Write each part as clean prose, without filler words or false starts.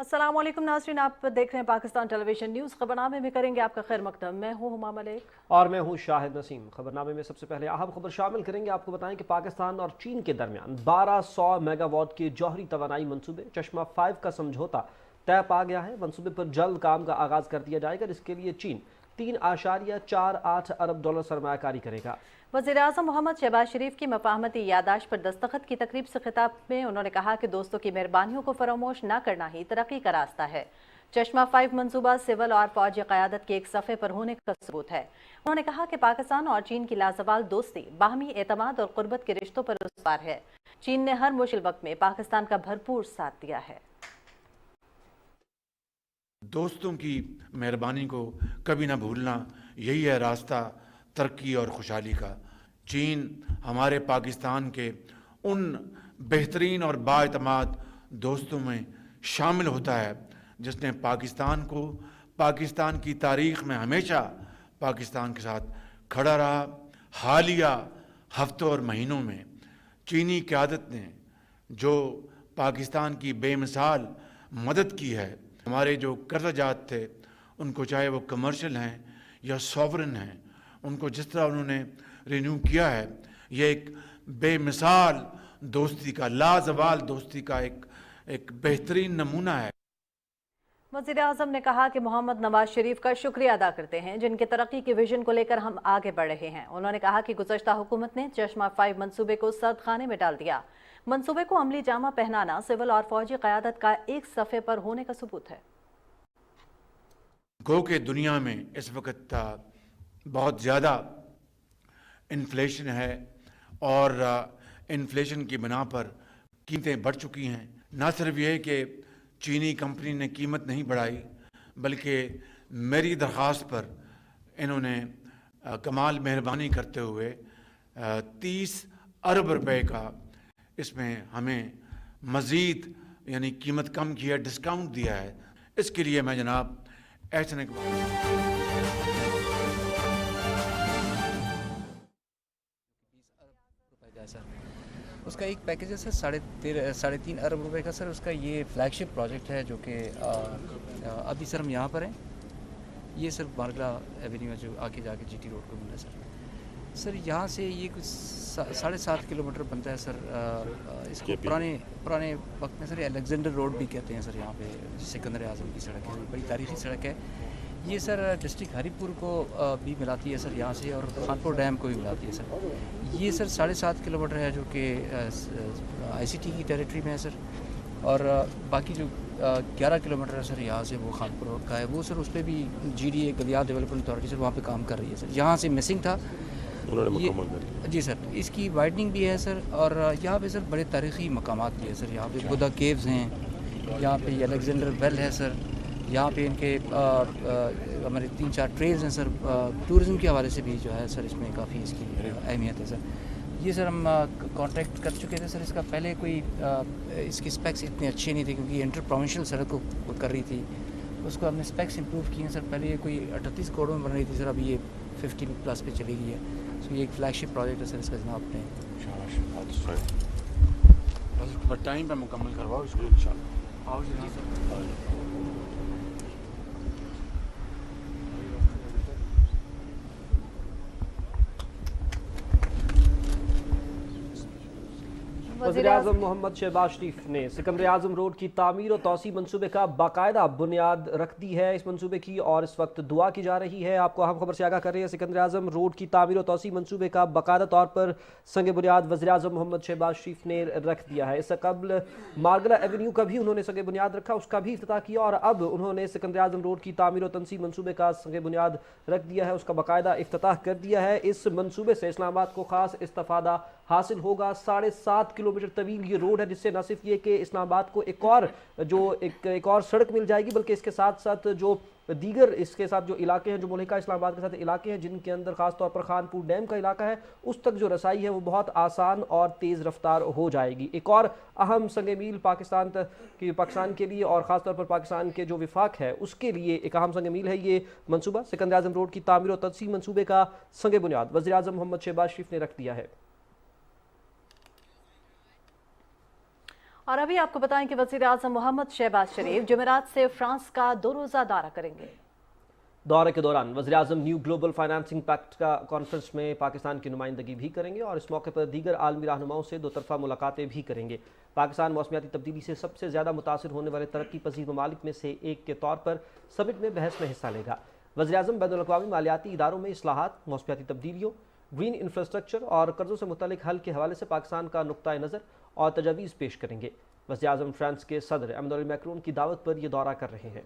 अस्सलाम वालेकुम नाज़रीन, आप देख रहे हैं पाकिस्तान टेलीविजन न्यूज़। खबरनामे में करेंगे आपका खैर मकदम। मैं हूँ हुमा मलिक और मैं हूँ शाहिद नसीम। खबरनामे में सबसे पहले अहम खबर शामिल करेंगे। आपको बताएं कि पाकिस्तान और चीन के दरमियान 1200 मेगावाट के जौहरी तवानाई मंसूबे चश्मा 5 का समझौता तय पा गया है। मंसूबे पर जल्द काम का आगाज कर दिया जाएगा, जिसके लिए चीन 3.48 अरब डॉलर सरमायाकारी करेगा। वज़ीर-ए-आज़म मोहम्मद शहबाज शरीफ की मफाहमती यादाश्त पर दस्तखत की तकरीब से खिताब में उन्होंने कहा कि दोस्तों की मेहरबानियों को फरामोश न करना ही तरक्की का रास्ता है। चश्मा 5 मंसूबा सिविल और फौजी क़यादत के एक सफ़े पर होने का सबूत है। उन्होंने कहा कि पाकिस्तान और चीन की लाजवाल दोस्ती बाहमी एतमाद और क़ुर्बत के रिश्तों पर उसवार है। चीन ने हर मुश्किल वक्त में पाकिस्तान का भरपूर साथ दिया है। दोस्तों की मेहरबानी को कभी ना भूलना, यही है रास्ता तरक्की और खुशहाली का। चीन हमारे पाकिस्तान के उन बेहतरीन और बाएतमाद दोस्तों में शामिल होता है जिसने पाकिस्तान को पाकिस्तान की तारीख़ में हमेशा पाकिस्तान के साथ खड़ा रहा। हालिया हफ्तों और महीनों में चीनी क़यादत ने जो पाकिस्तान की बेमिसाल मदद की है, हमारे जो कर्ज़जात थे उनको, चाहे वो कमर्शियल हैं या सॉवरन हैं, उनको जिस तरह उन्होंने रिन्यू किया है, ये एक बेमिसाल दोस्ती का, लाजवाल दोस्ती का एक बेहतरीन नमूना है। वज़ीर-ए-आज़म ने कहा कि मोहम्मद नवाज शरीफ का शुक्रिया अदा करते हैं, जिनके तरक्की के विजन को लेकर हम आगे बढ़ रहे हैं। उन्होंने कहा कि गुज़श्ता हुकूमत ने चश्मा 5 मंसूबे को सर्द खाने में डाल दिया। मंसूबे को अमली जामा पहनाना सिविल और फौजी क़यादत का एक सफ़े पर होने का सबूत है। गो के दुनिया में इस वक्त बहुत ज़्यादा इन्फ्लेशन है और इन्फ्लेशन की बिना पर कीमतें बढ़ चुकी हैं। ना सिर्फ ये कि चीनी कंपनी ने कीमत नहीं बढ़ाई, बल्कि मेरी दरख्वास्त पर इन्होंने कमाल मेहरबानी करते हुए 30 अरब रुपए का इसमें हमें मज़ीद यानी कीमत कम किया, डिस्काउंट दिया है। इसके लिए मैं जनाब ऐसे उसका एक पैकेज है सर 3.5 अरब रुपए का सर। उसका ये फ्लैगशिप प्रोजेक्ट है जो कि अभी सर हम यहाँ पर हैं। ये सर बारगला एवेन्यू जो आगे जाके जीटी रोड को मिला है सर यहाँ से ये कुछ 7.5 किलोमीटर बनता है सर। इसको पुराने वक्त में सर अलेक्जेंडर रोड भी कहते हैं सर। यहाँ पे सिकंदर आज़म की सड़क है, बड़ी तारीख़ी सड़क है ये सर। डिस्ट्रिक्ट हरीपुर को भी मिलाती है सर यहाँ से, और खानपुर डैम को भी मिलाती है सर। ये सर 7.5 किलोमीटर है जो कि आईसीटी की टेरिटरी में है सर। और बाकी जो 11 किलोमीटर है सर यहाँ से, वो खानपुर रोड का है। वो सर उस पर भी जीडीए गलियार डेवलपमेंट अथॉरिटी सर वहाँ पे काम कर रही है सर। यहाँ से मिसिंग था ये जी सर। इसकी वाइडनिंग भी है सर। और यहाँ पे सर बड़े तारीख़ी मकामात भी है सर। यहाँ पे बुद्धा केव्स हैं, यहाँ पे अलेक्जेंडर वेल है सर। यहाँ पे इनके हमारे 3-4 ट्रेल्स हैं सर। टूरिज़म के हवाले से भी जो है सर इसमें काफ़ी इसकी अहमियत है सर। ये सर हम कॉन्ट्रैक्ट कर चुके थे सर। इसका पहले कोई इसकी स्पेक्स इतने अच्छे नहीं थे क्योंकि इंटर प्रोविंशियल सड़क को कर रही थी। उसको हमने स्पेक्स इंप्रूव किए हैं सर। पहले ये कोई 38 करोड़ में बन रही थी सर, अभी ये 50+ पे चली गई है। तो ये एक फ्लैगशिप प्रोजेक्ट है सर इसका जनाब ने। बस टाइम पे मुकम्मल करवाओ इसको इंशाल्लाह। आओ जी सर। वज़ीर-ए-आज़म मोहम्मद शहबाज शरीफ ने सिकंदर आज़म रोड की तामीर और तोसी मंसूबे का बाकायदा बुनियाद रख दी है इस मंसूबे की, और इस वक्त दुआ की जा रही है। आपको अहम खबर से आगाह कर रहे हैं। सिकंदर आज़म रोड की तामीर और तोसी मंसूबे का बाकायदा तौर पर संग बुनियाद वज़ीर-ए-आज़म मोहम्मद शहबाज शरीफ ने रख दिया है। इससे कबल मारगला एवेन्यू का भी उन्होंने संग बुनियाद रखा, उसका भी इफ्तिताह किया, और अब उन्होंने सिकंदर आज़म रोड की तामीर और तनसीब मंसूबे का संग बुनियाद रख दिया है, उसका बाकायदा इफ्तिताह कर दिया है। इस मंसूबे से इस्लामाबाद को खास इस्तिफादा हासिल होगा। 7.5 किलोमीटर तवील ये रोड है, जिससे न सिर्फ ये कि इस्लामाबाद को एक और सड़क मिल जाएगी, बल्कि इसके साथ साथ जो दीगर इसके साथ जो इलाके हैं, जो मुल्का इस्लामाबाद के साथ इलाके हैं, जिनके अंदर खास तौर पर खानपुर डैम का इलाका है, उस तक जो रसाई है वो बहुत आसान और तेज़ रफ्तार हो जाएगी। एक और अहम संग मील पाकिस्तान के लिए और ख़ास तौर पर पाकिस्तान के जो विफाक है उसके लिए एक अहम संग मील है ये मनसूबा। सिकंदर आज़म रोड की तामीर और तनसीब मनसूबे का संग बुनियाद वज़ीर-ए-आज़म मोहम्मद शहबाज शरीफ ने रख दिया है। और अभी आपको बताएं कि वज़ीर आज़म मोहम्मद शहबाज शरीफ जुमेरात से फ्रांस का 2 रोज़ा दौरा करेंगे। दौरे के दौरान वज़ीर आज़म न्यू ग्लोबल फाइनेंसिंग पैक्ट का कॉन्फ्रेंस में पाकिस्तान की नुमाइंदगी भी करेंगे और इस मौके पर दीगर आलमी रहनुमाओं से 2 तरफ़ा मुलाकातें भी करेंगे। पाकिस्तान मौसमियाती तब्दीली से सबसे ज़्यादा मुतासिर होने वाले तरक्की पजीर ममालिक में से एक के तौर पर समिट में बहस में हिस्सा लेगा। वज़ीर आज़म बैनुल-अक़वामी मालियाती इदारों में इस्लाहात, मौसमियाती तब्दीलियों, ग्रीन इंफ्रास्ट्रक्चर और कर्ज़ों से मुतल्लिक हल के हवाले से पाकिस्तान का नुक्ता नज़र और तजावीज़ पेश करेंगे। वज़ीर आज़म फ्रांस के सदर एमेनुएल मैक्रोन की दावत पर यह दौरा कर रहे हैं।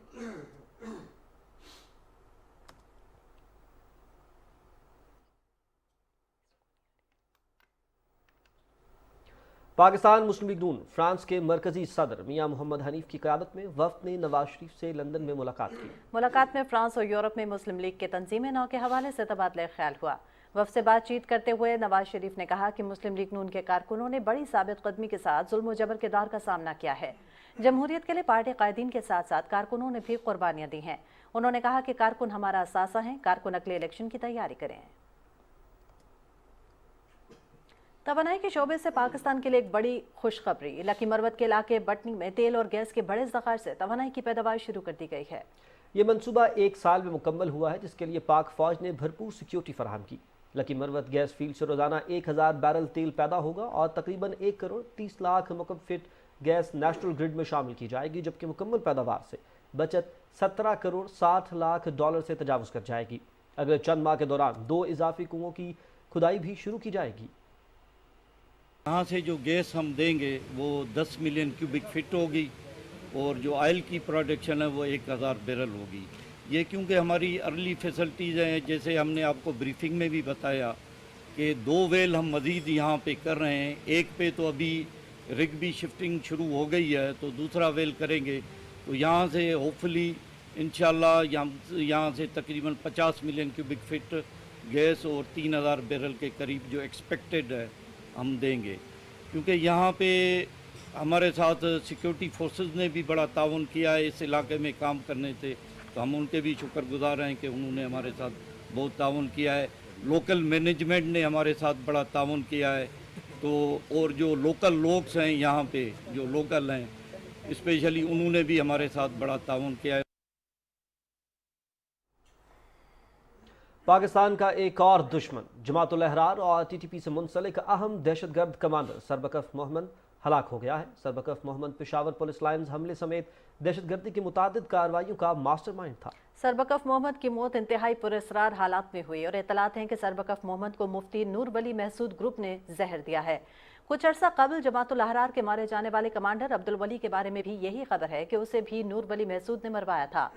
पाकिस्तान मुस्लिम लीग नून फ्रांस के मरकजी सदर मियां मोहम्मद हनीफ की क़यादत में वफ़द ने नवाज शरीफ से लंदन में मुलाकात की। मुलाकात में फ्रांस और यूरोप में मुस्लिम लीग के तंजीम नौ के हवाले से तबादला ख्याल हुआ। वफ़द से बातचीत करते हुए नवाज शरीफ ने कहा कि मुस्लिम लीग नून के कारकुनों ने बड़ी साबित कदमी के साथ जुल्म व जबर के दौर का सामना किया है। जमहूरियत के लिए पार्टी कायदीन के साथ साथ कारकुनों ने भी कुर्बानियाँ दी हैं। उन्होंने कहा कि कारकुन हमारा असासा हैं, कारकुन अगले इलेक्शन की तैयारी करें। तवानाई के शोबे से पाकिस्तान के लिए एक बड़ी खुशखबरी, लकी मरवत के इलाके बटनी में तेल और गैस के बड़े ज़ख़ायर से तवानाई की पैदावार शुरू कर दी गई है। ये मनसूबा 1 साल में मुकम्मल हुआ है, जिसके लिए पाक फ़ौज ने भरपूर सिक्योरिटी फराहम की। लकी मरवत गैस फील्ड से रोज़ाना 1000 बैरल तेल पैदा होगा और तकरीबन 1 करोड़ 30 लाख मुकब फीट गैस नेशनल ग्रिड में शामिल की जाएगी, जबकि मुकम्मल पैदावार से बचत 17 करोड़ 60 लाख डॉलर से तजावुज़ कर जाएगी। अगले चंद माह के दौरान 2 इजाफी कुओं की खुदाई भी शुरू की जाएगी। यहाँ से जो गैस हम देंगे वो 10 मिलियन क्यूबिक फीट होगी और जो ऑयल की प्रोडक्शन है वो 1000 बैरल होगी। ये क्योंकि हमारी अर्ली फैसिलिटीज़ हैं, जैसे हमने आपको ब्रीफिंग में भी बताया कि 2 वेल हम मज़ीद यहाँ पे कर रहे हैं। एक पे तो अभी रिग भी शिफ्टिंग शुरू हो गई है, तो दूसरा वेल करेंगे तो यहाँ से होपफुली इंशाल्लाह यहाँ से तकरीबन 50 मिलियन क्यूबिक फीट गैस और 3000 बैरल के करीब जो एक्सपेक्टेड है हम देंगे। क्योंकि यहाँ पे हमारे साथ सिक्योरिटी फोर्सेस ने भी बड़ा ताउन किया है इस इलाके में काम करने से, तो हम उनके भी शुक्रगुजार हैं कि उन्होंने हमारे साथ बहुत ताउन किया है। लोकल मैनेजमेंट ने हमारे साथ बड़ा ताउन किया है। तो और जो लोकल लोग हैं यहाँ पे जो लोकल हैं स्पेशली उन्होंने भी हमारे साथ बड़ा ताउन किया है। पाकिस्तान का एक और दुश्मन जमातुल अहरार और टीटीपी से मुंसलिक अहम दहशतगर्द कमांडर सरबकफ मोहम्मद हलाक हो गया है। सरबकफ मोहम्मद पेशावर पुलिस लाइन्स हमले समेत दहशतगर्दी की मुतादिद कार्रवाइयों का मास्टरमाइंड था। सरबकफ मोहम्मद की मौत इंतहाई पुरस्रार हालात में हुई और इतलात हैं कि सरबकफ मोहम्मद को मुफ्ती नूर वली महसूद ग्रुप ने जहर दिया है। कुछ अर्सा कबल जमातुल अहरार के मारे जाने वाले कमांडर अब्दुल वली के बारे में भी यही खबर है कि उसे भी नूर वली महसूद ने मरवाया था।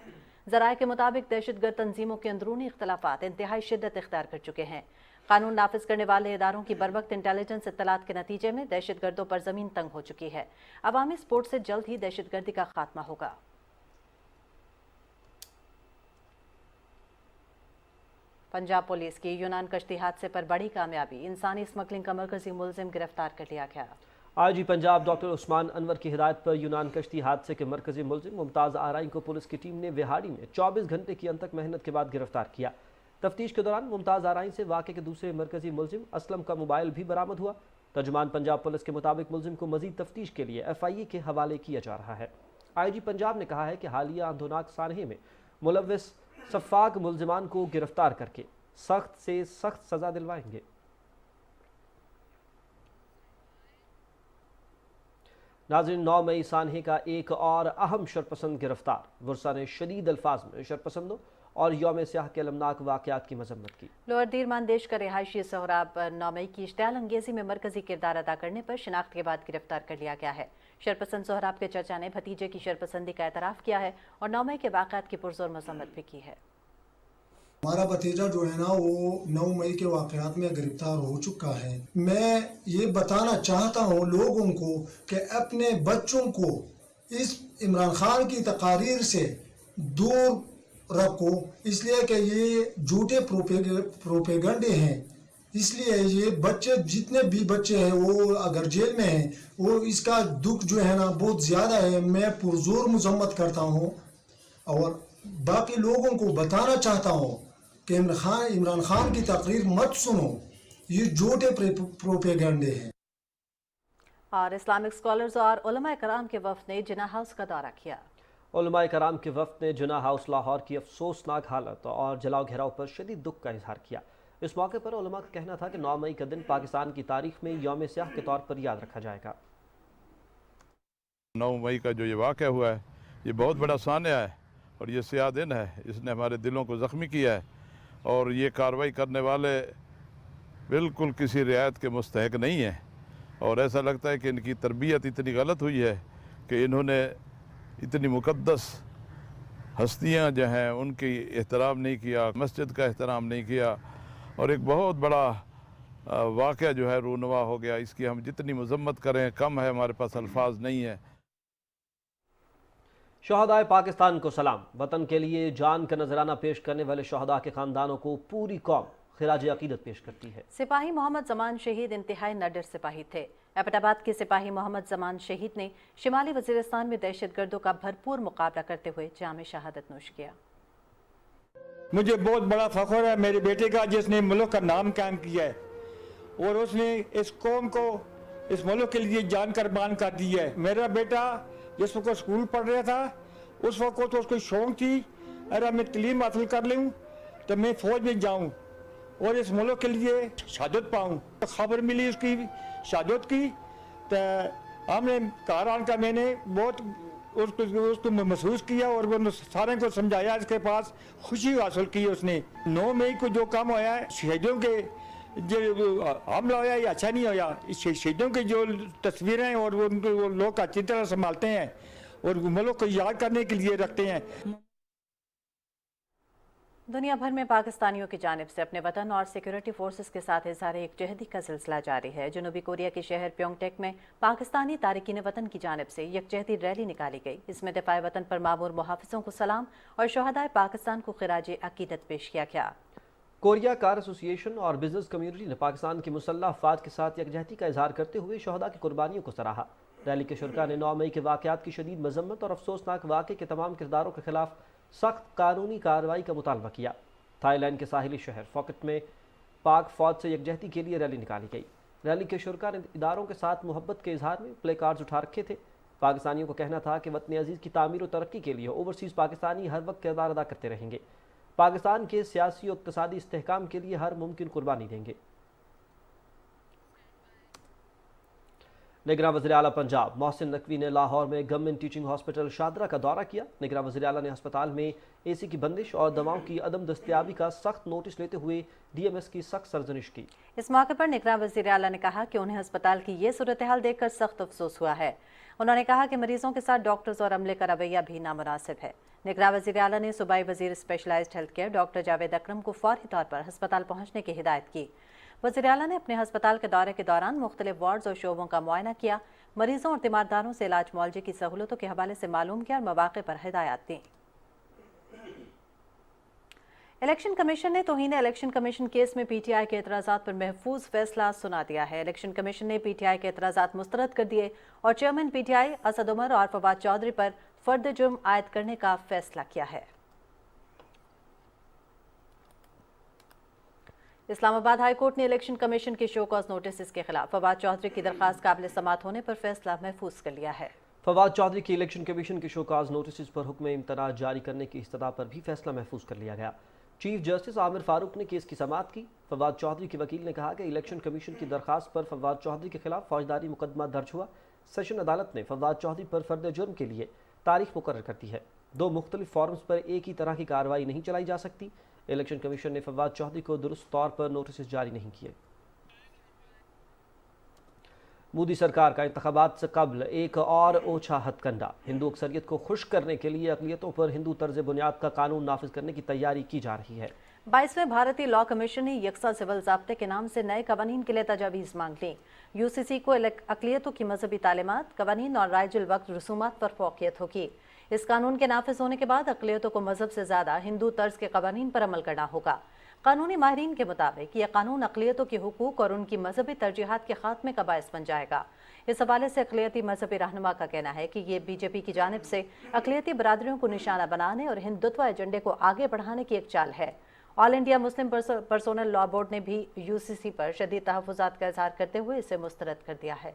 ज़राए के मुताबिक दहशतगर्द तंजीमों के अंदरूनी इख्तलाफात इंतहाई शिद्दत इख्तियार कर चुके हैं। कानून नाफिज करने वाले इदारों की बरवक्त इंटेलिजेंस इत्तलात के नतीजे में दहशतगर्दों पर ज़मीन तंग हो चुकी है। अवामी सपोर्ट से जल्द ही दहशतगर्दी का खात्मा होगा। पंजाब पुलिस की यूनान कश्ती हादसे पर बड़ी कामयाबी, इंसानी स्मगलिंग का मरकजी मुलजिम गिरफ्तार कर लिया गया। आईजी पंजाब डॉक्टर उस्मान अनवर की हिदायत पर यूनान कश्ती हादसे के मरकजी मुलजिम मुमताज़ आराई को पुलिस की टीम ने विहाड़ी में 24 घंटे की अनथक मेहनत के बाद गिरफ्तार किया। तफ्तीश के दौरान मुमताज़ आराई से वाक़े के दूसरे मरकजी मुलजिम असलम का मोबाइल भी बरामद हुआ। तर्जुमान पंजाब पुलिस के मुताबिक मुलजिम को मजीद तफ्तीश के लिए FIA के हवाले किया जा रहा है। IG पंजाब ने कहा है कि हालिया आंदोलनाक सानहे में मुलव्विस सफ़ाक मुलजिमान को गिरफ्तार करके सख्त से सख्त सज़ा दिलवाएंगे। नाज़रीन, 9 मई सानहे का एक और अहम शरपसंद गिरफ्तार। वर्षा ने शदीद अल्फाज में शरपसंदों और यौम स्याह के अलमनाक वाक़यात की मजम्मत की। लोअर दीर मानदेश का रिहायशी सोहराब 9 मई की इश्तियाल अंगेजी में मरकजी किरदार अदा करने पर शिनाख्त के बाद गिरफ्तार कर लिया गया है। शरपसंद सोहराब के चचा ने भतीजे की शरपसंदी का एतराफ़ किया है और 9 मई के वाक़यात की पुरज़ोर मजम्मत भी की है। हमारा भतीजा जो है ना वो 9 मई के वाक़यात में गिरफ्तार हो चुका है। मैं ये बताना चाहता हूँ लोगों को कि अपने बच्चों को इस इमरान खान की तकारीर से दूर रखो, इसलिए कि ये झूठे प्रोपेगंडे हैं। इसलिए ये बच्चे जितने भी बच्चे हैं वो अगर जेल में हैं वो इसका दुख जो है ना बहुत ज़्यादा है। मैं पुरजोर मजम्मत करता हूँ और बाकी लोगों को बताना चाहता हूँ कि इमरान खान की तकरीर मत सुनो, ये झूठे प्रोपेगंडे हैं। और इस्लामिक स्कॉलर्स और उलमा कराम के वफ्द ने जिना हाउस का दौरा किया। उलमा कराम के वफ्द ने जिना हाउस लाहौर की अफसोसनाक हालत और जलाओ घेराव पर शदीद दुख का इजहार किया। इस मौके पर उलमा का कहना था कि 9 मई का दिन पाकिस्तान की तारीख में यौम स्याह के तौर पर याद रखा जाएगा। 9 मई का जो ये वाक़या हुआ है ये बहुत बड़ा सान्या है और ये स्याह दिन है, इसने हमारे दिलों को ज़ख्मी किया है और ये कार्रवाई करने वाले बिल्कुल किसी रियायत के मुस्तहक नहीं हैं और ऐसा लगता है कि इनकी तरबियत इतनी गलत हुई है कि इन्होंने इतनी मुक़द्दस हस्तियां जो हैं उनकी एहतराम नहीं किया, मस्जिद का एहतराम नहीं किया और एक बहुत बड़ा वाक़या जो है रूनवा हो गया। इसकी हम जितनी मज़म्मत करें कम है, हमारे पास अल्फाज नहीं है। शहदाए पाकिस्तान को सलाम। वतन के लिए जान का नजराना पेश करने वाले शहदा के खानदानों को पूरी कौम खिराज अकीदत पेश करती है। सिपाही मोहम्मद जमान शहीद इंतहाई नडर सिपाही थे। एबटाबाद के सिपाही मोहम्मद जमान शहीद ने शिमाली वजीरिस्तान में दहशतगर्दों का भरपूर मुकाबला करते हुए जाम शहादत नोश किया। मुझे बहुत बड़ा फख्र है मेरे बेटे का, जिसने मुल्क का नाम कायम किया है और उसने इस कौम को, इस मुल्क के लिए जान कुर्बान कर दी है। मेरा बेटा जिस वक्त स्कूल पढ़ रहा था उस वक्त तो उसको शौक थी अगर मैं तलीम हासिल कर लूँ तो मैं फौज में जाऊँ और इस मुल्क के लिए शहादत पाऊँ। तो खबर मिली उसकी शहादत की तो हमने घर आकर मैंने बहुत उसको महसूस किया और वो सारे को समझाया। इसके पास खुशी हासिल की उसने। 9 मई को जो काम होया है शहीदों के जो हमला होया ये अच्छा नहीं होया। शहीदों की जो तस्वीरें और वो लोग अच्छी तरह संभालते हैं और मुल्क को याद करने के लिए रखते हैं। दुनिया भर में पाकिस्तानियों की जानिब से अपने वतन और सिक्योरिटी फोर्सेस के साथ इज़हार एकजहदी का सिलसिला जारी है। जनूबी कोरिया के शहर प्योंगटेक में पाकिस्तानी तारिकीन वतन की जानिब से यकजहदी रैली निकाली गई। इसमें दिफाए वतन पर मामूर मुहाफिजों को सलाम और शहदाए पाकिस्तान को खिराज अकीदत पेश किया गया। कोरिया कार एसोसिएशन और बिजनेस कम्युनिटी ने पाकिस्तान की मुसल्लह अफवाज के साथ यकजहती का इजहार करते हुए शहदा की कुर्बानियों को सराहा। रैली के शुरका ने 9 मई के वाक़यात की शदीद मजम्मत और अफसोसनाक वाक़े के तमाम किरदारों के खिलाफ सख्त कानूनी कार्रवाई का मुतालबा किया। थाईलैंड के साहिली शहर फॉकेट में पाक फौज से यकजहती के लिए रैली निकाली गई। रैली के शुरका ने इदारों के साथ मोहब्बत के इजहार में प्ले कार्ड्स उठा रखे थे। पाकिस्तानियों को कहना था कि वतन अजीज़ की तामीर और तरक्की के लिए ओवरसीज़ पाकिस्तानी हर वक्त किरदार अदा करते रहेंगे, पाकिस्तान के सियासी और इक़्तिसादी इस्तेहकाम के लिए हर मुमकिन कुर्बानी देंगे। निगरान वज़ीर आला पंजाब मोहसिन नकवी ने लाहौर में गवर्नमेंट टीचिंग हॉस्पिटल शादरा का दौरा किया। निगरान वज़ीर आला ने अस्पताल में एसी की बंदिश और दवाओं की अदम दस्तयाबी का सख्त नोटिस लेते हुए डीएमएस की सख्त सरजनिश की। इस मौके पर निगरान वज़ीर आला ने कहा कि उन्हें अस्पताल की ये सूरत हाल देखकर सख्त अफसोस हुआ है। उन्होंने कहा कि मरीजों के साथ डॉक्टर्स और अमले का रवैया भी नामुनासिब है। निगरान वज़ीर आला ने सूबाई वज़ीर specialized health care doctor Javed Akram को फौरी तौर पर अस्पताल पहुँचने की हिदायत की। वज़ीर आला ने अपने अस्पताल के दौरे के दौरान मुख्तलिफ वार्ड्स और शोबों का मुआयना किया, मरीजों और तीमारदारों से इलाज मुआवजे की सहूलतों के हवाले से मालूम किया और मौक़े पर हिदायत दी। इलेक्शन कमीशन ने तौहीन इलेक्शन कमीशन केस में पीटीआई के एतराज़ात पर महफूज फैसला सुना दिया है। इलेक्शन कमीशन ने पीटीआई के एतराज़ात मुस्तरद कर दिए और चेयरमैन पीटीआई असद उमर और फवाद चौधरी पर फर्द जुर्म आयद करने का फैसला किया है। इस्लामाबाद हाई कोर्ट ने इलेक्शन कमीशन के शो कॉज नोटिस के खिलाफ फवाद चौधरी की दरखास्त काबिल समात होने पर फैसला महफूज कर लिया है। फवाद चौधरी की इलेक्शन कमीशन के शो कॉज नोटिस पर हुक्म इम्तना जारी करने की इस्तदा पर भी फैसला महफूज कर लिया गया। चीफ जस्टिस आमिर फारूक ने केस की समाअत की। फवाद चौधरी के वकील ने कहा कि इलेक्शन कमीशन की दरखास्त पर फवाद चौधरी के खिलाफ फौजदारी मुकदमा दर्ज हुआ। सेशन अदालत ने फवाद चौधरी पर फर्द जुर्म के लिए तारीख मुकर्रर कर दी है। 2 मुख्तलिफ फॉर्म्स पर एक ही तरह की कार्रवाई नहीं चलाई जा सकती। इलेक्शन कमीशन ने फवाद चौधरी को दुरुस्त तौर पर नोटिस जारी नहीं किए। मोदी सरकार का इंतखाबात से कबल एक और ओछा हथकंडा। हिंदू अक्सरियत को खुश करने के लिए अक़लियतों पर हिंदू तर्ज बुनियाद का कानून नाफिज करने की तैयारी की जा रही है। 22वें भारतीय लॉ कमीशन ने यकसा सिविल ज़ाब्ते के नाम से नए कवानीन के लिए तजावीज़ मांग ली। यूसीसी को अक़लियतों की मजहबी तालीमात, कवानीन और राइजुल वक्त रसूमात पर फ़ौक़ियत होगी। इस कानून के नाफिज होने के बाद अक़लियतों को मजहब से ज़्यादा हिंदू तर्ज के कवानीन पर अमल करना होगा। कानूनी माहिरीन के मुताबिक यह कानून अक़लियतों के हुकूक और उनकी मजहबी तरजीहात के खात्मे का बायस बन जाएगा। इस हवाले से अक़लियती मजहबी रहनुमा का कहना है कि ये बीजेपी की जानिब से अक़लियती बरादरियों को निशाना बनाने और हिंदुत्व एजेंडे को आगे बढ़ाने की एक चाल है। All India Muslim personnel law board ने भी यूसीसी पर शदीद तहफ़्फ़ुज़ात का इज़हार करते हुए इसे मुस्तरद कर दिया है।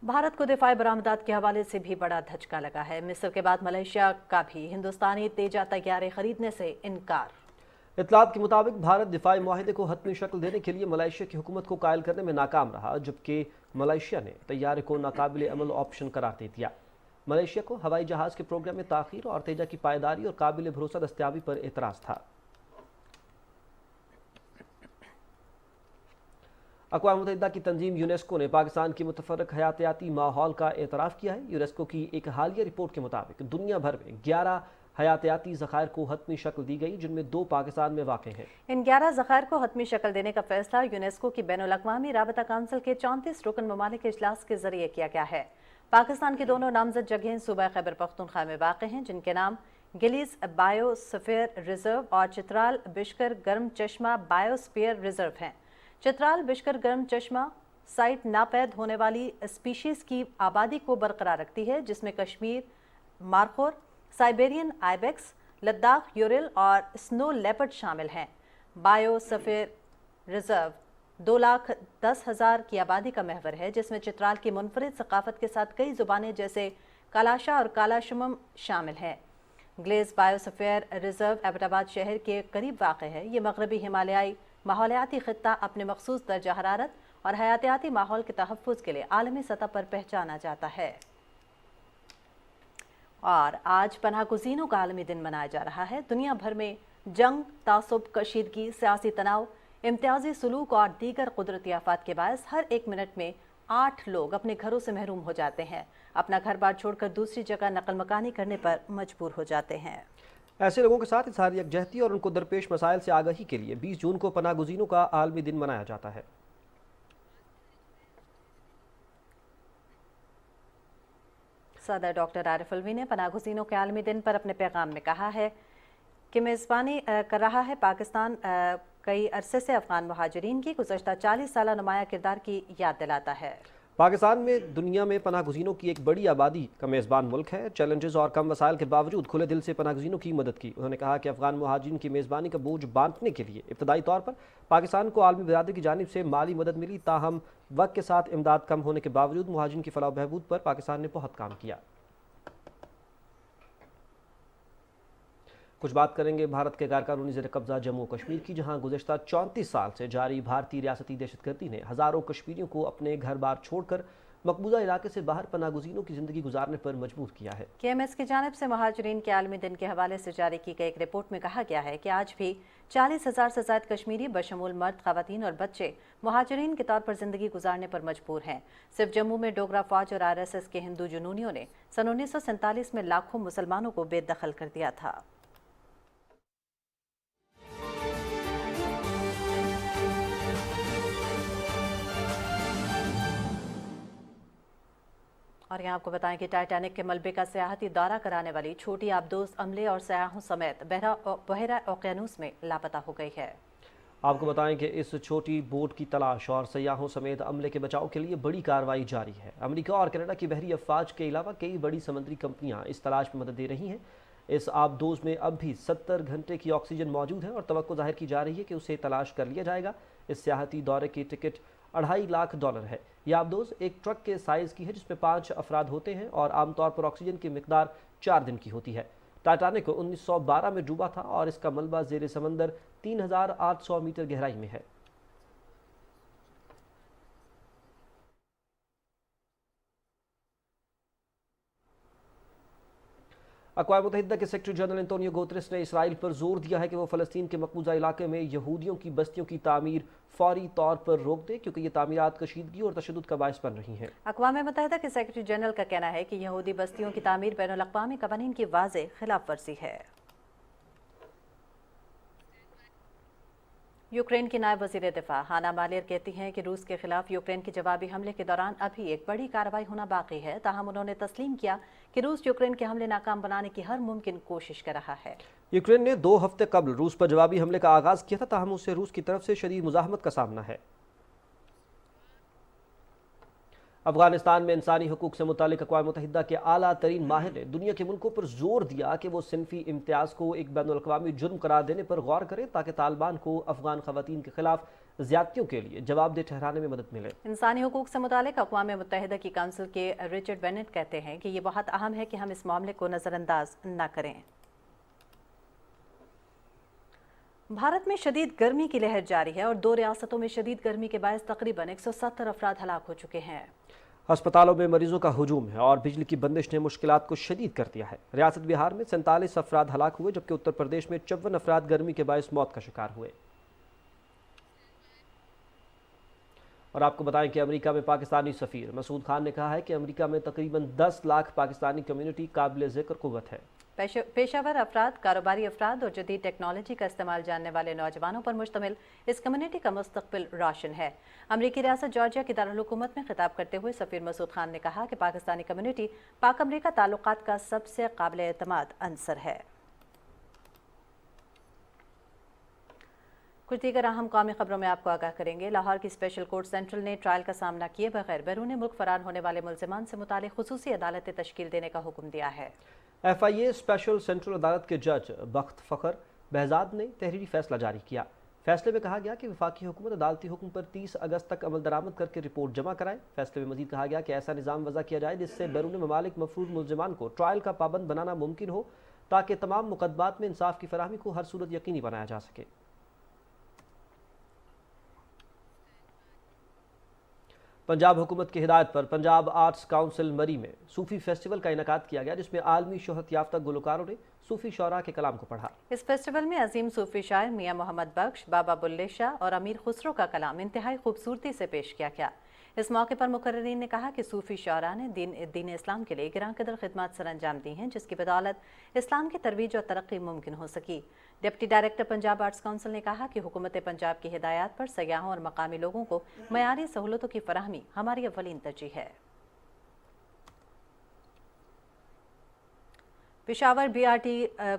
भारत को दिफाई बरामदात के हवाले से भी बड़ा धचका लगा है। मिस्र के बाद मलेशिया का भी हिंदुस्तानी तेजा तैयारे खरीदने से इनकार। इत्तलात के मुताबिक भारत दिफाई मुआहिदे को हतमी शक्ल देने के लिए मलेशिया की हुकूमत को कायल करने में नाकाम रहा, जबकि मलेशिया ने तैयारे को नाकाबिल अमल ऑप्शन करार दे दिया। मलेशिया को हवाई जहाज़ के प्रोग्राम में ताख़ीर और तेजा की पायदारी और काबिल भरोसा दस्तयाबी पर एतराज़ था। अक़वाम मुत्तहिदा की तंजीम यूनेस्को ने पाकिस्तान की मुतफर्रक हयातियाती माहौल का एतराफ़ किया है। यूनेस्को की एक हालिया रिपोर्ट के मुताबिक दुनिया भर में 11 हयातियाती ज़खायर को हतमी शक्ल दी गई, जिनमें 2 पाकिस्तान में वाक़ हैं। इन 11 ज़खायर को हतमी शक्ल देने का फैसला यूनेस्को की बैनुल-अक़वामी राबता काउंसिल के 34 रुकन ममालिक के इजलास के जरिए किया गया है। पाकिस्तान की दोनों नामजद जगहें सूबा खैबर पख्तूनख्वा में वाक़ हैं, जिनके नाम गिलीज बायोस्फीयर रिजर्व और चित्राल बिशकर गर्म चश्मा बायोस्फीयर रिजर्व हैं। चित्राल बिशकर गर्म चश्मा साइट नापैद होने वाली स्पीशीज़ की आबादी को बरकरार रखती है, जिसमें कश्मीर मारखोर, साइबेरियन आइबेक्स, लद्दाख यूरिल और स्नो लेपर्ड शामिल हैं। बायोस्फीयर रिजर्व 2,10,000 की आबादी का महवर है, जिसमें चित्राल की मुनफरिद सकाफत के साथ कई ज़ुबानें जैसे कालाशा और कालाशुमम शामिल हैं। ग्लेज बायोस्फीयर रिजर्व एबटाबाद शहर के करीब वाक़ है। ये मगरबी हिमालयाई माहौलियाती खित्ता अपने मखसूस दर्जा हरारत और हयातियाती माहौल के तहफ़्फ़ुज़ के लिए आलमी सतह पर पहचाना जाता है। और आज पनाह गुज़ीनों का आलमी दिन मनाया जा रहा है। दुनिया भर में जंग, तासुब, कशीदगी, सियासी तनाव, इम्तियाजी सलूक और दीगर कुदरती आफात के बायस हर 1 मिनट में 8 लोग अपने घरों से महरूम हो जाते हैं, अपना घर बार छोड़कर दूसरी जगह नकल मकानी करने पर मजबूर हो जाते हैं। ऐसे लोगों के साथ इज़हार यकजहती और उनको दरपेश मसाइल से आगाही के लिए 20 जून को पनाह गुज़ीनों का आलमी दिन मनाया जाता है। सदर डॉक्टर आरिफ अलवी ने पनाह गुज़ीनों के आलमी दिन पर अपने पैगाम में कहा है कि मेज़बानी कर रहा है पाकिस्तान कई अरसे से अफगान मुहाजिरीन की गुज़श्ता 40 साला नुमाया किरदार की याद दिलाता है। पाकिस्तान में दुनिया में पनाह गुज़ीनों की एक बड़ी आबादी का मेज़बान मुल्क है। चैलेंजेस और कम वसाइल के बावजूद खुले दिल से पनाह गुज़ीनों की मदद की। उन्होंने कहा कि अफगान मुहाजिरीन की मेज़बानी का बोझ बांटने के लिए इब्तदाई तौर पर पाकिस्तान को आलमी बिरादरी की जानिब से माली मदद मिली, ताहम वक्त के साथ इमदाद कम होने के बावजूद मुहाजिरीन की फलाह बहबूद पर पाकिस्तान ने बहुत काम किया। कुछ बात करेंगे भारत के गैरकानूनी ज़ेर कब्ज़ा जम्मू कश्मीर की, जहां गुज़श्ता 34 साल से जारी भारतीय रियासती दहशतगर्दी ने हज़ारों कश्मीरियों को अपने घर बार छोड़कर मकबूजा इलाके से बाहर पनाह गुज़ीनों की ज़िंदगी गुजारने पर मजबूर किया है। KMS की जानिब से मुहाजिरीन के आलमी दिन के हवाले से जारी की गई एक रिपोर्ट में कहा गया है कि आज भी 40,000 से ज़ायद कश्मीरी बशमूल मर्द, ख़वातीन और बच्चे मुहाजिरीन के तौर पर ज़िंदगी गुजारने पर मजबूर हैं। सिर्फ जम्मू में डोगरा फ़ौज और RSS के हिंदू जुनूनियों ने सन 1947 में लाखों मुसलमानों को बेदखल कर दिया था। और यहाँ आपको बताएं कि टाइटैनिक के मलबे का सियाहती दौरा कराने वाली छोटी आबदोज़ अमले और सयाहों समेत बहरा ओकेनूस में लापता हो गई है। आपको बताएं कि इस छोटी बोट की तलाश और सयाहों समेत अमले के बचाव के लिए बड़ी कार्रवाई जारी है। अमेरिका और कनाडा की बहरी अफवाज के अलावा कई बड़ी समुद्री कंपनियां इस तलाश में मदद दे रही हैं। इस आबदोज़ में अब भी 70 घंटे की ऑक्सीजन मौजूद है और तवक्को जाहिर की जा रही है कि उसे तलाश कर लिया जाएगा। इस सियाहती दौरे की टिकट $2.5 लाख है। यह आबदोज़ एक ट्रक के साइज़ की है, जिसमें 5 अफराद होते हैं और आमतौर पर ऑक्सीजन की मिकदार 4 दिन की होती है। टाइटैनिक 1912 में डूबा था और इसका मलबा ज़ेर समंदर 3,800 मीटर गहराई में है। अक़वाम मुत्तहिदा के सेक्रेटरी जनरल एंटोनियो गुतेरेस ने इसराइल पर जोर दिया है कि वो फ़लस्तीन के मकबूजा इलाके में यहूदियों की बस्तियों की तामीर फौरी तौर पर रोक दे, क्योंकि ये तामीरात कशीदगी और तशद्दुद का बायस बन रही हैं। अक़वाम मुत्तहिदा के सेक्रेटरी जनरल का कहना है कि यहूदी बस्तियों की तामीर बैनुल-अक़वामी क़वानीन की वाज़ेह खिलाफ वर्जी है। यूक्रेन की नायब वज़ीर दिफा हाना मालियर कहती हैं कि रूस के खिलाफ यूक्रेन के जवाबी हमले के दौरान अभी एक बड़ी कार्रवाई होना बाकी है। ताहम उन्होंने तस्लीम किया कि रूस यूक्रेन के हमले नाकाम बनाने की हर मुमकिन कोशिश कर रहा है। यूक्रेन ने 2 हफ्ते कबल रूस पर जवाबी हमले का आगाज़ किया था, ताहम उसे रूस की तरफ से शदीद मुज़ाहमत का सामना है। अफगानिस्तान में इंसानी हकूक़ से मुतालिक अक़वाम मुत्तहिदा के आला तरीन माहिर ने दुनिया के मुल्कों पर जोर दिया कि वो सिनफी इम्तियाज़ को एक बैनुल-अक़वामी जुर्म करार देने पर गौर करें, ताकि तालिबान को अफगान ख़वातीन के खिलाफ ज्यादतियों के लिए जवाबदेह ठहराने में मदद मिले। इंसानी हुकूक से मुतालिक अक़वाम मुत्तहिदा की काउंसिल के रिचर्ड बेनेट कहते हैं कि ये बहुत अहम है कि हम इस मामले को नज़रअंदाज न करें। भारत में शदीद गर्मी की लहर जारी है और 2 रियासतों में शदीद गर्मी के बायस तकरीबन 170 अफराद हलाक हो चुके हैं। अस्पतालों में मरीजों का हुजूम है और बिजली की बंदिश ने मुश्किलात को शदीद कर दिया है। रियासत बिहार में 47 अफराद हलाक हुए, जबकि उत्तर प्रदेश में 54 अफराद गर्मी के बायस मौत का शिकार हुए। और आपको बताएं कि अमेरिका में पाकिस्तानी सफ़ीर मसूद खान ने कहा है कि अमेरिका में तकरीबन 10 लाख पाकिस्तानी कम्युनिटी काबिल ज़िक्र कुव्वत है। पेशावर अफराद, कारोबारी अफराद और जदीद टेक्नोलॉजी का इस्तेमाल जानने वाले नौजवानों पर मुश्तमिल इस कम्युनिटी का मुस्तकबिल रोशन है। अमरीकी रियासत जॉर्जिया की दारुल-हुकूमत में खिताब करते हुए सफ़ीर मसूद खान ने कहा कि पाकिस्तानी कम्युनिटी पाक अमरीका ताल्लुकात का सबसे काबिल एतमाद अंसर है। कुछ दीगर अहम कौमी खबरों में आपको आगाह करेंगे। लाहौर की स्पेशल कोर्ट सेंट्रल ने ट्रायल का सामना किए बगैर बैरून मुल्क फरार होने वाले मुल्जिमान से मुतालिक खुसूसी अदालतें तश्कील देने का हुक्म दिया है। FIA स्पेशल सेंट्रल अदालत के जज बख्त फ़खर बहजाद ने तहरीरी फैसला जारी किया। फैसले में कहा गया कि वफाकी हुकूमत अदालती हुक्म पर 30 अगस्त तक अमल दरामद करके रिपोर्ट जमा कराए। फैसले में मजीद कहा गया कि ऐसा निज़ाम वज़ा किया जाए जिससे बैरून ममालिक मफरूज़ मुल्जिमान को ट्रायल का पाबंद बनाना मुमकिन हो, ताकि तमाम मुकदमात में इंसाफ की फराहमी को हर सूरत यकीनी बनाया जा सके। पंजाब हुकूमत की हिदायत पर पंजाब आर्ट्स काउंसिल मरी में सूफ़ी फेस्टिवल का इनेकाद किया गया, जिसमें आलमी शोहरत याफ्ता गुलकारों ने सूफ़ी शौरा के कलाम को पढ़ा। इस फेस्टिवल में अजीम सूफ़ी शायर मियाँ मोहम्मद बख्श, बाबा बुल्ले शाह और अमीर खुसरो का कलाम इंतहाई खूबसूरती से पेश किया गया। इस मौके पर मुकर्रिरीन ने कहा कि सूफ़ी शौरा ने दीन इस्लाम के लिए गिरां कदर खिदमत सर अंजाम दी हैं, जिसकी बदौलत इस्लाम की तरवीज और तरक्की मुमकिन हो सकी। Deputy director Punjab arts council ने कहा कि हुकूमत पंजाब की हिदायत पर सयाहों और मकामी लोगों को मयारी सहूलतों की फराहमी हमारी अव्वलीन तरजीह है। पेशावर BRT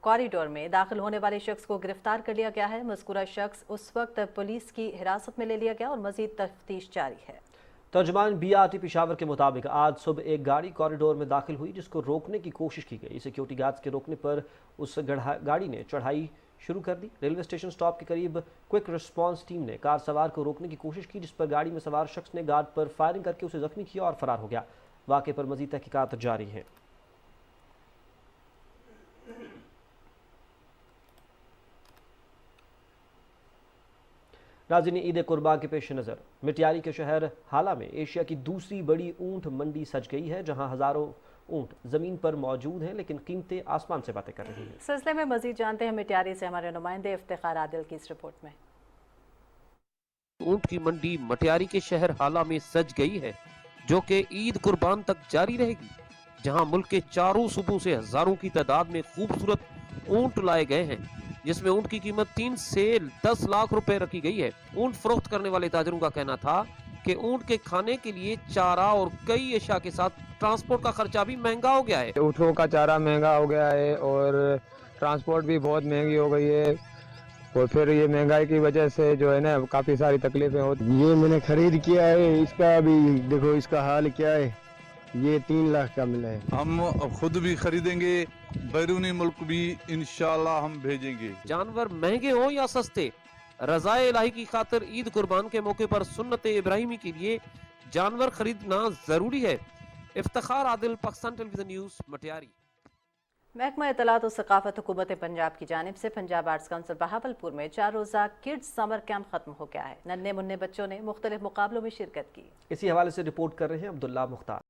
कॉरिडोर में दाखिल होने वाले शख्स को गिरफ्तार कर लिया गया है। मज़कूरा शख्स उस वक्त पुलिस की हिरासत में ले लिया गया और मजीद तफ्तीश जारी है। तर्जमान BRT पेशावर के मुताबिक आज सुबह एक गाड़ी कॉरिडोर में दाखिल हुई, जिसको रोकने की कोशिश की गई। सिक्योरिटी गार्ड्स के रोकने पर उस गाड़ी ने चढ़ाई शुरू कर दी। रेलवे स्टेशन स्टॉप के करीब क्विक रिस्पांस टीम ने कार सवार को रोकने की कोशिश की, जिस पर गाड़ी में सवार शख्स ने गार्ड पर फायरिंग करके उसे जख्मी किया और फरार हो गया। वाक़े पर मजीद तहकीकात जारी है। नाज़रीन, ईद कुर्बान के पेश नज़र मिटियारी के शहर हाला में एशिया की दूसरी बड़ी ऊँट मंडी सज गई है, जहां हज़ारों ऊँट ज़मीन पर मौजूद हैं, लेकिन कीमतें आसमान से बातें कर रही हैं। सिलसिले में मजीद जानते हैं मिटियारी से हमारे नुमाइंदे इफ्तिखार आदिल की इस रिपोर्ट में। ऊँट की मंडी मटियारी के शहर हाला में सज गई है, जो कि ईद कुर्बान तक जारी रहेगी, जहां मुल्क के चारों सूबों से हजारों की तादाद में खूबसूरत ऊँट लाए गए हैं, जिसमें ऊँट की कीमत 3 से 10 लाख रुपए रखी गई है। ऊँट फरोख्त करने वाले ताजरों का कहना था कि ऊँट के खाने के लिए चारा और कई अशा के साथ ट्रांसपोर्ट का खर्चा भी महंगा हो गया है। ऊँटों का चारा महंगा हो गया है और ट्रांसपोर्ट भी बहुत महंगी हो गई है, और फिर ये महंगाई की वजह से जो है ना काफ़ी सारी तकलीफें होती। ये मैंने खरीद किया है, इसका अभी देखो इसका हाल क्या है, ये 3 लाख का मिला है। हम खुद भी खरीदेंगे, बैरूनी मुल्क भी इंशाल्लाह हम भेजेंगे। जानवर महंगे हो या सस्ते, रज़ाए इलाही की खातिर ईद कुर्बान के मौके पर सुन्नत इब्राहिमी के लिए जानवर खरीदना जरूरी है। Iftikhar Adil, Pakistan television news, Matiari. महकमा इत्तलात और सकाफत हुकूमत पंजाब की जानिब से पंजाब आर्ट्स काउंसिल बहावलपुर में 4 रोज़ा किड्स समर कैंप खत्म हो गया है। नन्हे मुन्ने बच्चों ने मुख्तलिफ मुकाबलों में शिरकत की। इसी हवाले से रिपोर्ट कर रहे हैं अब्दुल्ला मुख्तार।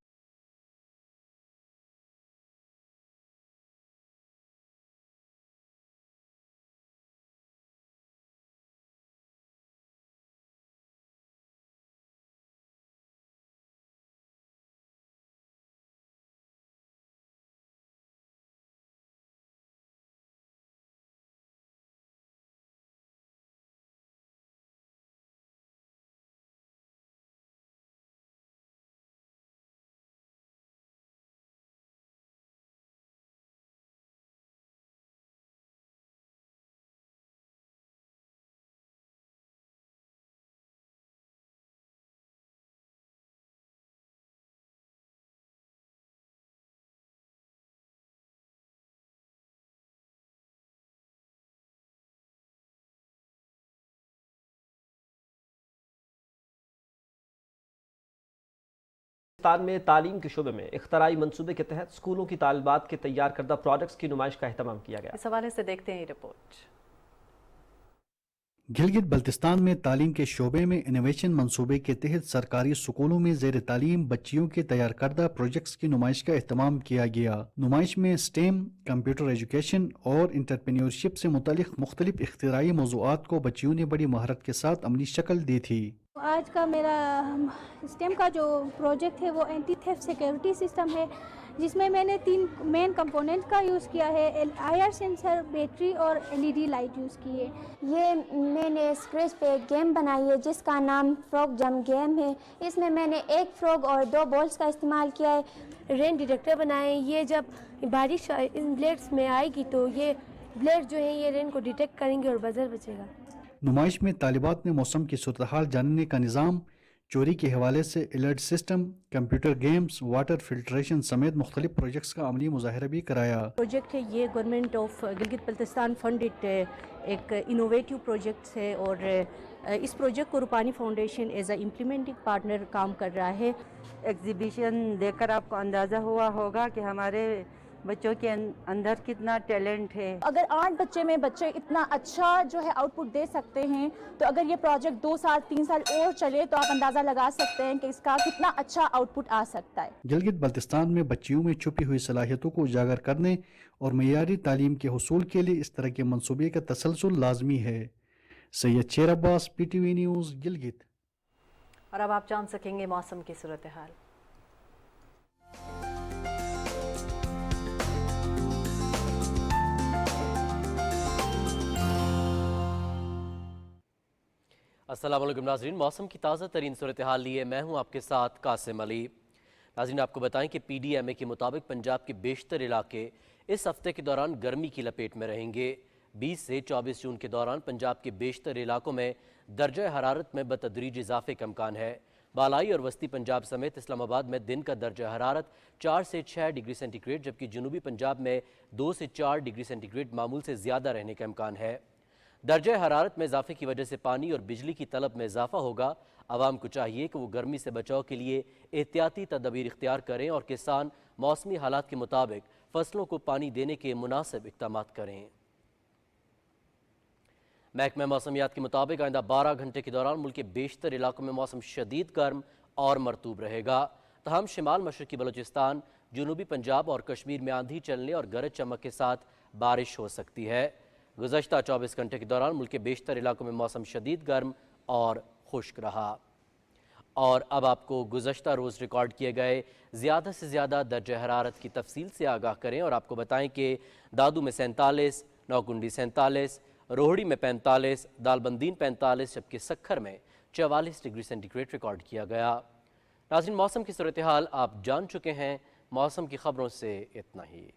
پاکستان میں تعلیم کے شعبے میں اختراعی منصوبے کے تحت اسکولوں کی طالبات کے تیار کردہ پروڈکٹس کی نمائش کا اہتمام کیا گیا۔ اس حوالے سے دیکھتے ہیں یہ رپورٹ۔ گلگت بلتستان میں تعلیم کے شعبے میں انوویشن منصوبے کے تحت سرکاری سکولوں میں زیر تعلیم بچیوں کے تیار کردہ پروجیکٹس کی نمائش کا اہتمام کیا گیا۔ نمائش میں سٹیم، کمپیوٹر ایجوکیشن اور انٹرپرینیورشپ سے متعلق مختلف اختراعی موضوعات کو بچیوں نے بڑی مہارت کے ساتھ عملی شکل دی تھی۔ آج کا میرا سٹیم کا جو پروجیکٹ ہے وہ اینٹی تھیفٹ سیکیورٹی سسٹم ہے، جس میں نے 3 مین کمپوننٹ کا یوز کیا ہے، IR سینسر، بیٹری اور LED لائٹ یوز کی ہے۔ یہ میں نے اسکریچ پہ ایک گیم بنائی ہے جس کا نام فروگ جمپ گیم ہے۔ اس میں نے 1 فروگ اور 2 بالز کا استعمال کیا ہے۔ رین ڈیٹیکٹر بنائے، یہ جب بارش ان بلیڈز میں آئے گی تو یہ بلیڈ جو ہیں یہ رین کو ڈیٹیکٹ کریں گے اور بزر بچے گا۔ نمائش میں طالبات نے موسم کی صورتحال جاننے کا نظام، چوری کے حوالے سے alert system, computer games, water filtration سمیت مختلف پروجیکٹس کا عملی مظاہرہ بھی کرایا۔ پروجیکٹ ہے یہ government of Gilgit Baltistan funded ایک انوویٹیو پروجیکٹ ہے، اور اس پروجیکٹ کو Rupani foundation as a implementing partner کام کر رہا ہے۔ ایگزیبیشن دیکھ کر آپ کو اندازہ ہوا ہوگا کہ ہمارے بچوں کے اندر کتنا ٹیلنٹ ہے۔ اگر 8 بچے میں بچے اتنا اچھا جو ہے آؤٹ پٹ دے سکتے ہیں، تو اگر یہ پروجیکٹ 2 سال 3 سال اور چلے تو آپ اندازہ لگا سکتے ہیں کہ اس کا کتنا اچھا آؤٹ پٹ آ سکتا ہے۔ گلگت بلتستان میں بچیوں میں چھپی ہوئی صلاحیتوں کو اجاگر کرنے اور معیاری تعلیم کے حصول کے لیے اس طرح کے منصوبے کا تسلسل لازمی ہے۔ سید شیر عباس، PTV نیوز، گلگت۔ اور اب آپ جان سکیں گے موسم کی صورتحال۔ السلام علیکم ناظرین، موسم کی تازہ ترین صورتحال لیے میں ہوں آپ کے ساتھ قاسم علی۔ ناظرین آپ کو بتائیں کہ PDMA کے مطابق پنجاب کے بیشتر علاقے اس ہفتے کے دوران گرمی کی لپیٹ میں رہیں گے۔ 20 سے 24 جون کے دوران پنجاب کے بیشتر علاقوں میں درجہ حرارت میں بتدریج اضافے کا امکان ہے۔ بالائی اور وسطی پنجاب سمیت اسلام آباد میں دن کا درجہ حرارت 4 سے 6 ڈگری سینٹی گریڈ، جبکہ جنوبی پنجاب میں 2 سے 4 ڈگری سینٹی گریڈ معمول سے زیادہ رہنے کا امکان ہے۔ درجہ حرارت میں اضافے کی وجہ سے پانی اور بجلی کی طلب میں اضافہ ہوگا۔ عوام کو چاہیے کہ وہ گرمی سے بچاؤ کے لیے احتیاطی تدابیر اختیار کریں اور کسان موسمی حالات کے مطابق فصلوں کو پانی دینے کے مناسب اقدامات کریں۔ محکمہ موسمیات کے مطابق آئندہ 12 گھنٹے کے دوران ملک کے بیشتر علاقوں میں موسم شدید گرم اور مرطوب رہے گا، تاہم شمال مشرقی بلوچستان، جنوبی پنجاب اور کشمیر میں آندھی چلنے اور گرج چمک کے ساتھ بارش ہو سکتی ہے۔ گزشتہ 24 گھنٹے کے دوران ملک کے بیشتر علاقوں میں موسم شدید گرم اور خشک رہا۔ اور اب آپ کو گزشتہ روز ریکارڈ کیے گئے زیادہ سے زیادہ درجہ حرارت کی تفصیل سے آگاہ کریں اور آپ کو بتائیں کہ دادو میں 47، نوکنڈی 47، روہڑی میں 45، دالبندین 45، جبکہ سکھر میں 44 ڈگری سینٹی گریڈ ریکارڈ کیا گیا۔ ناظرین موسم کی صورتحال آپ جان چکے ہیں، موسم کی خبروں سے اتنا ہی۔